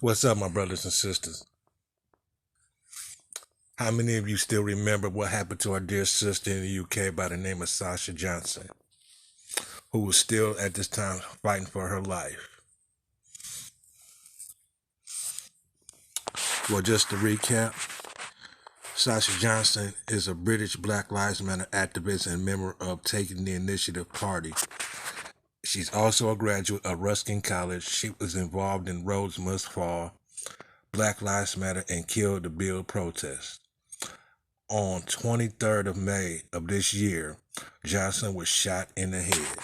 What's up, my brothers and sisters? How many of you still remember what happened to our dear sister in the UK by the name of Sasha Johnson, who was still at this time fighting for her life? Well, just to recap, Sasha Johnson is a British Black Lives Matter activist and member of Taking the Initiative Party. She's also a graduate of Ruskin College. She was involved in Rhodes Must Fall, Black Lives Matter, and Kill the Bill protest. On 23rd of May of this year, Johnson was shot in the head.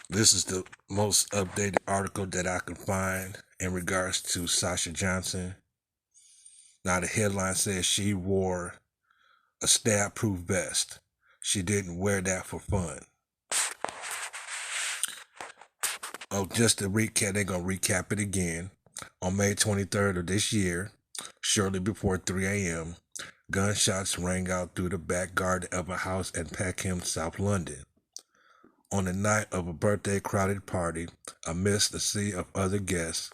This is the most updated article that I can find in regards to Sasha Johnson. Now, the headline says she wore a stab-proof vest. She didn't wear that for fun. Oh, just to recap, they're going to recap it again. On May 23rd of this year, shortly before 3 a.m., gunshots rang out through the back garden of a house in Peckham, South London. On the night of a birthday crowded party, amidst a sea of other guests,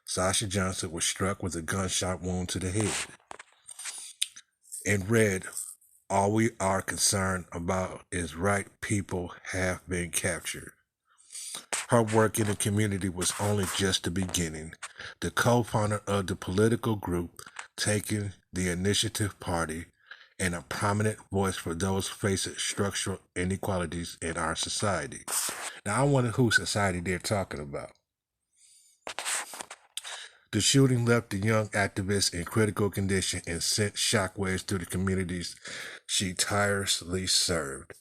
Sasha Johnson was struck with a gunshot wound to the head. In red, all we are concerned about is right people have been captured. Her work in the community was only just the beginning. The co-founder of the political group Taking the Initiative Party and a prominent voice for those facing structural inequalities in our society. Now, I wonder whose society they're talking about. The shooting left the young activist in critical condition and sent shockwaves through the communities she tirelessly served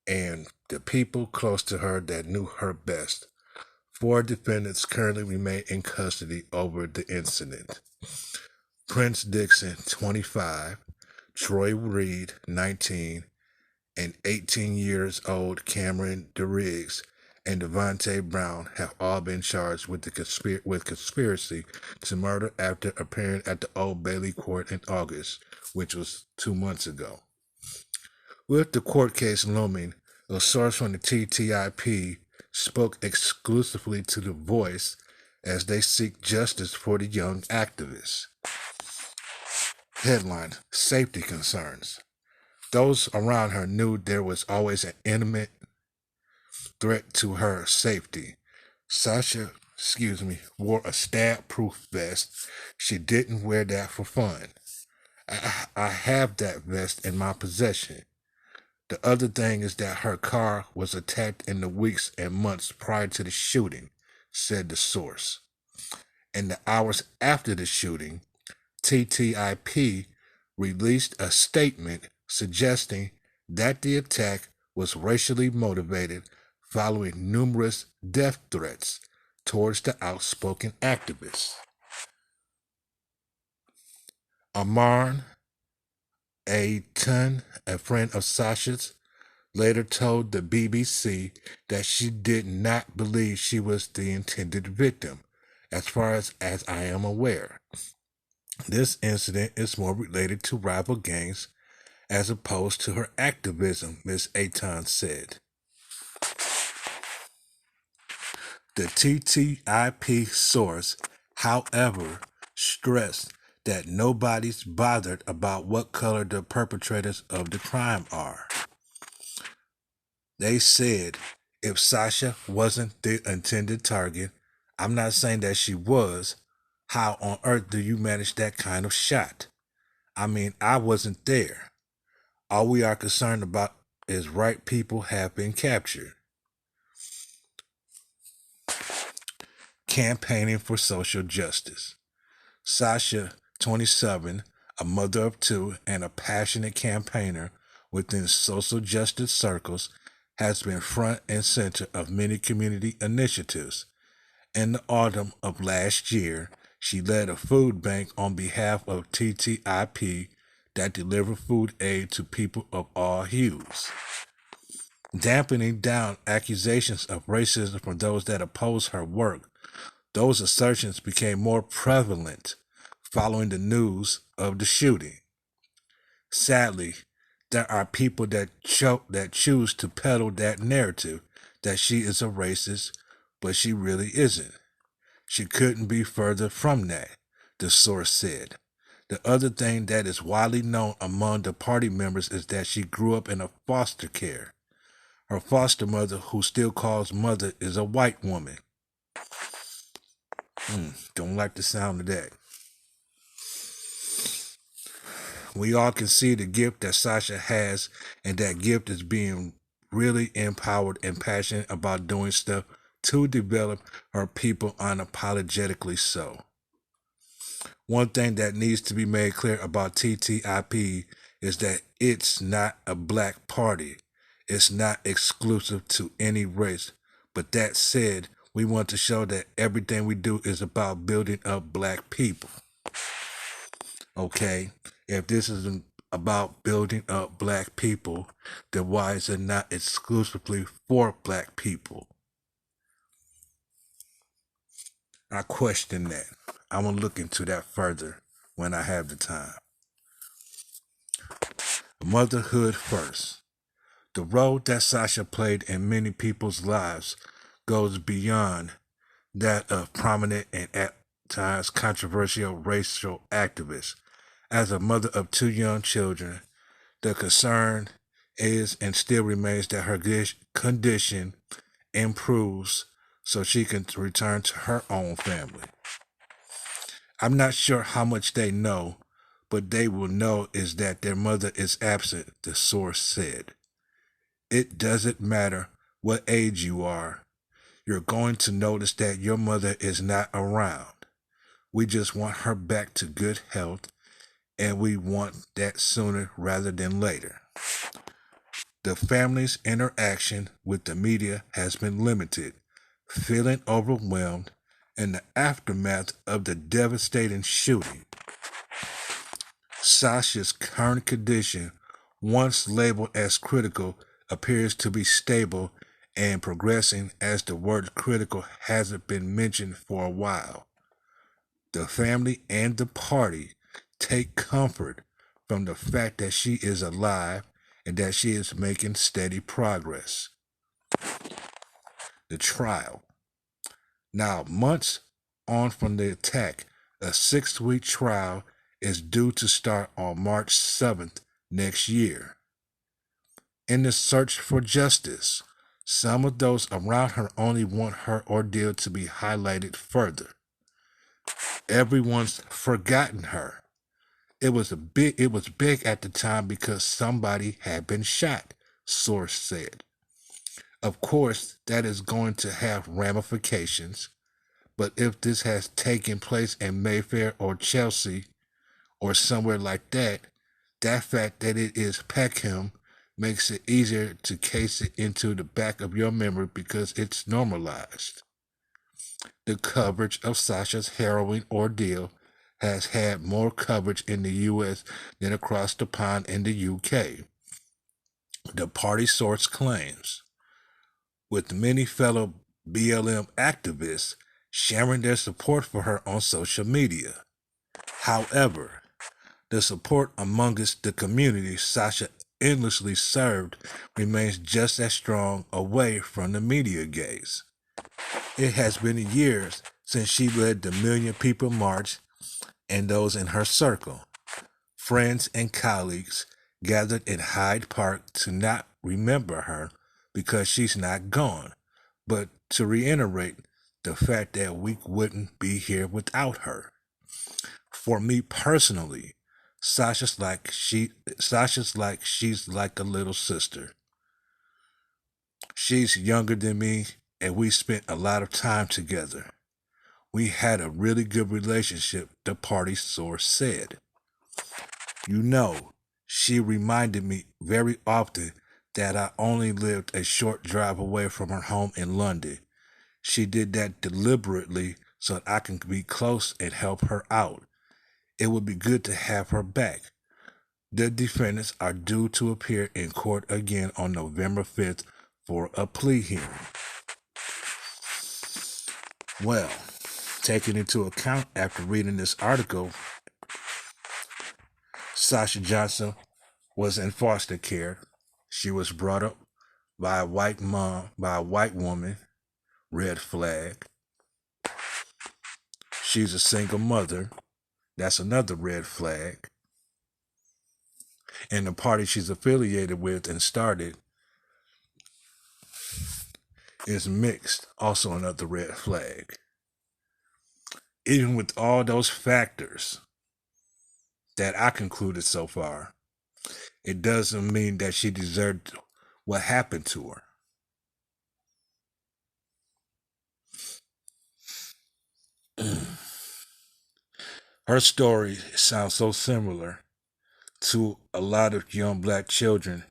and the people close to her that knew her best. Four defendants currently remain in custody over the incident. Prince Dixon, 25, Troy Reed, 19, and 18 years old Cameron DeRiggs and Devontae Brown have all been charged with conspiracy to murder after appearing at the Old Bailey Court in August, which was 2 months ago. With the court case looming, a source from the TTIP spoke exclusively to The Voice as they seek justice for the young activists. Headline: Safety concerns. Those around her knew there was always an imminent threat to her safety. Sasha, wore a stab-proof vest. She didn't wear that for fun. I have that vest in my possession. The other thing is that her car was attacked in the weeks and months prior to the shooting, said the source. In the hours after the shooting, TTIP released a statement suggesting that the attack was racially motivated following numerous death threats towards the outspoken activists. Amarn Aiton, a friend of Sasha's, later told the BBC that she did not believe she was the intended victim, as far as I am aware. This incident is more related to rival gangs as opposed to her activism, Ms. Aiton said. The TTIP source, however, stressed that nobody's bothered about what color the perpetrators of the crime are. They said if Sasha wasn't the intended target, I'm not saying that she was, how on earth do you manage that kind of shot? I mean, I wasn't there. All we are concerned about is right people have been captured. Campaigning for social justice. Sasha, 27, a mother of two and a passionate campaigner within social justice circles, has been front and center of many community initiatives. In the autumn of last year, she led a food bank on behalf of TTIP that delivered food aid to people of all hues. Dampening down accusations of racism from those that oppose her work, those assertions became more prevalent following the news of the shooting. Sadly, There are people that choose to peddle that narrative that she is a racist, but she really isn't. She couldn't be further from that, the source said. The other thing that is widely known among the party members is that she grew up in a foster care. Her foster mother, who still calls mother, is a white woman. Don't like the sound of that. We all can see the gift that Sasha has, and that gift is being really empowered and passionate about doing stuff to develop her people unapologetically so. One thing that needs to be made clear about TTIP is that it's not a black party. It's not exclusive to any race. But that said, we want to show that everything we do is about building up black people. Okay? If this isn't about building up black people, then why is it not exclusively for black people? I question that. I'm going to look into that further when I have the time. Motherhood first. The role that Sasha played in many people's lives goes beyond that of prominent and at times controversial racial activists. As a mother of two young children, the concern is and still remains that her condition improves so she can return to her own family. I'm not sure how much they know, but they will know is that their mother is absent, the source said. It doesn't matter what age you are, you're going to notice that your mother is not around. We just want her back to good health, and we want that sooner rather than later. The family's interaction with the media has been limited, feeling overwhelmed in the aftermath of the devastating shooting. Sasha's current condition, once labeled as critical, appears to be stable and progressing as the word critical hasn't been mentioned for a while. The family and the party take comfort from the fact that she is alive and that she is making steady progress. The trial. Now, months on from the attack, a 6-week trial is due to start on March 7th next year. In the search for justice, some of those around her only want her ordeal to be highlighted further. Everyone's forgotten her. It was big at the time because somebody had been shot, source said. Of course, that is going to have ramifications, but if this has taken place in Mayfair or Chelsea or somewhere like that, that fact that it is Peckham makes it easier to case it into the back of your memory because it's normalized. The coverage of Sasha's harrowing ordeal has had more coverage in the U.S. than across the pond in the U.K., the party source claims, with many fellow BLM activists sharing their support for her on social media. However, the support amongst the community Sasha endlessly served remains just as strong away from the media gaze. It has been years since she led the Million People March, and those in her circle, friends and colleagues, gathered in Hyde Park to not remember her because she's not gone, but to reiterate the fact that we wouldn't be here without her. For me personally, Sasha's like she's like a little sister. She's younger than me, and we spent a lot of time together. We had a really good relationship, the party source said. You know, she reminded me very often that I only lived a short drive away from her home in London. She did that deliberately so that I can be close and help her out. It would be good to have her back. The defendants are due to appear in court again on November 5th for a plea hearing. Well, taking into account after reading this article, Sasha Johnson was in foster care. She was brought up by a white mom, by a white woman, red flag. She's a single mother. That's another red flag. And the party she's affiliated with and started is mixed, also another red flag. Even with all those factors that I concluded so far, it doesn't mean that she deserved what happened to her. Her story sounds so similar to a lot of young black children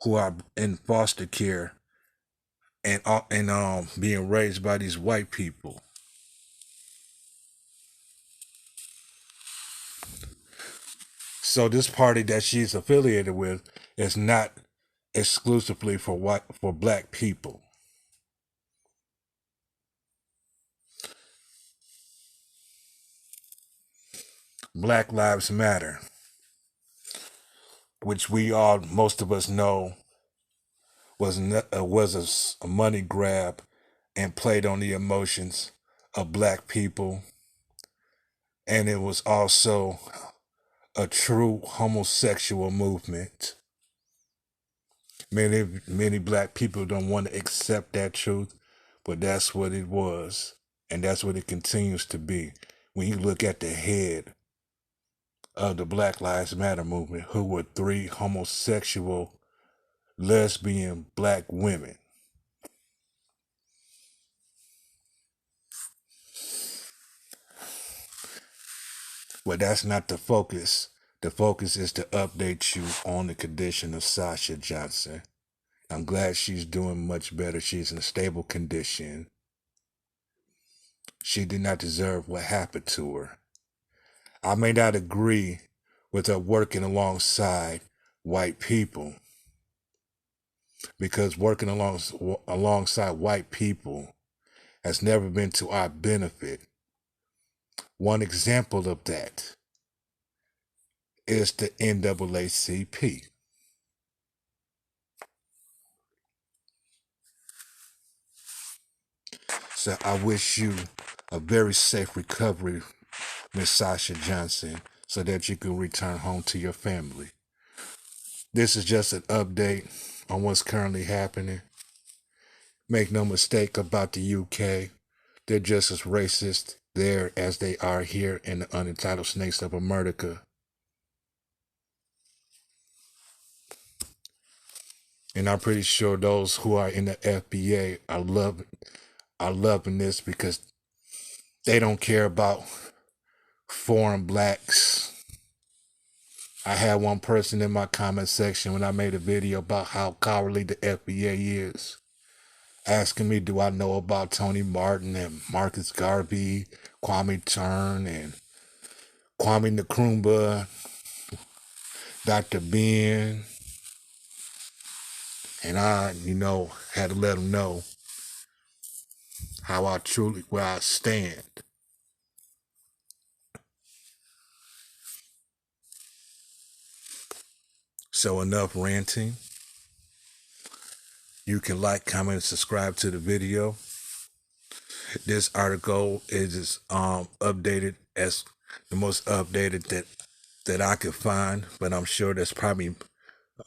who are in foster care and being raised by these white people. So this party that she's affiliated with is not exclusively for black people. Black Lives Matter, which we all, most of us know, was a money grab and played on the emotions of black people, and it was also a true homosexual movement. Many black people don't want to accept that truth, but that's what it was, and that's what it continues to be. When you look at the head of the Black Lives Matter movement, who were three homosexual, lesbian black women. But that's not the focus. The focus is to update you on the condition of Sasha Johnson. I'm glad she's doing much better. She's in a stable condition. She did not deserve what happened to her. I may not agree with her working alongside white people, because working alongside white people has never been to our benefit. One example of that is the NAACP. So I wish you a very safe recovery, Miss Sasha Johnson, so that you can return home to your family. This is just an update on what's currently happening. Make no mistake about the UK. They're just as racist there as they are here in the unentitled snakes of America. And I'm pretty sure those who are in the FBA are loving this because they don't care about foreign blacks. I had one person in my comment section when I made a video about how cowardly the FBA is, asking me, do I know about Tony Martin and Marcus Garvey, Kwame Turn, and Kwame Nkrumah, Dr. Ben. And I, had to let them know how where I stand. So enough ranting. You can like, comment, and subscribe to the video. This article is updated as the most updated that I could find, but I'm sure there's probably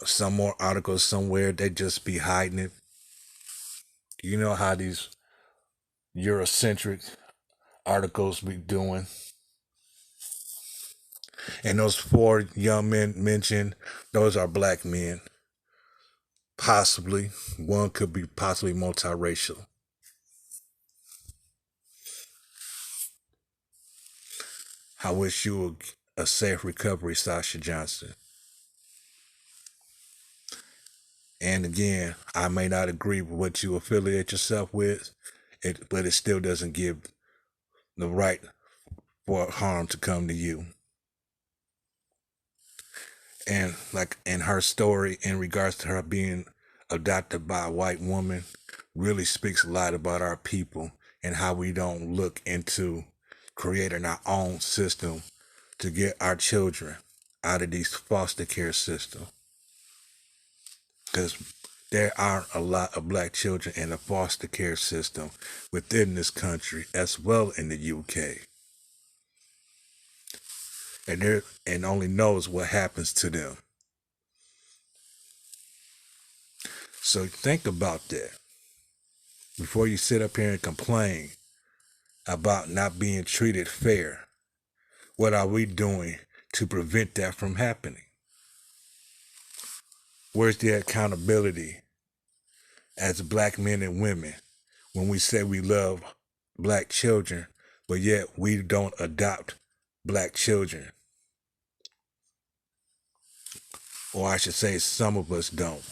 some more articles somewhere. They just be hiding it. You know how these Eurocentric articles be doing. And those four young men mentioned, those are black men. Possibly. One could be possibly multiracial. I wish you a safe recovery, Sasha Johnson. And again, I may not agree with what you affiliate yourself with, but it still doesn't give the right for harm to come to you. And like in her story, in regards to her being adopted by a white woman, really speaks a lot about our people and how we don't look into creating our own system to get our children out of these foster care systems. because there are a lot of black children in the foster care system within this country as well in the UK. And only knows what happens to them. So think about that before you sit up here and complain about not being treated fair. What are we doing to prevent that from happening? Where's the accountability as black men and women when we say we love black children, but yet we don't adopt black children? Or I should say, some of us don't.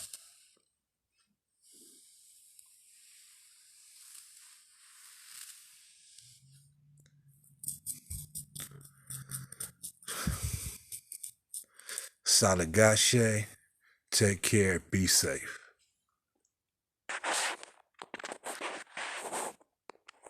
Salagache, take care, be safe.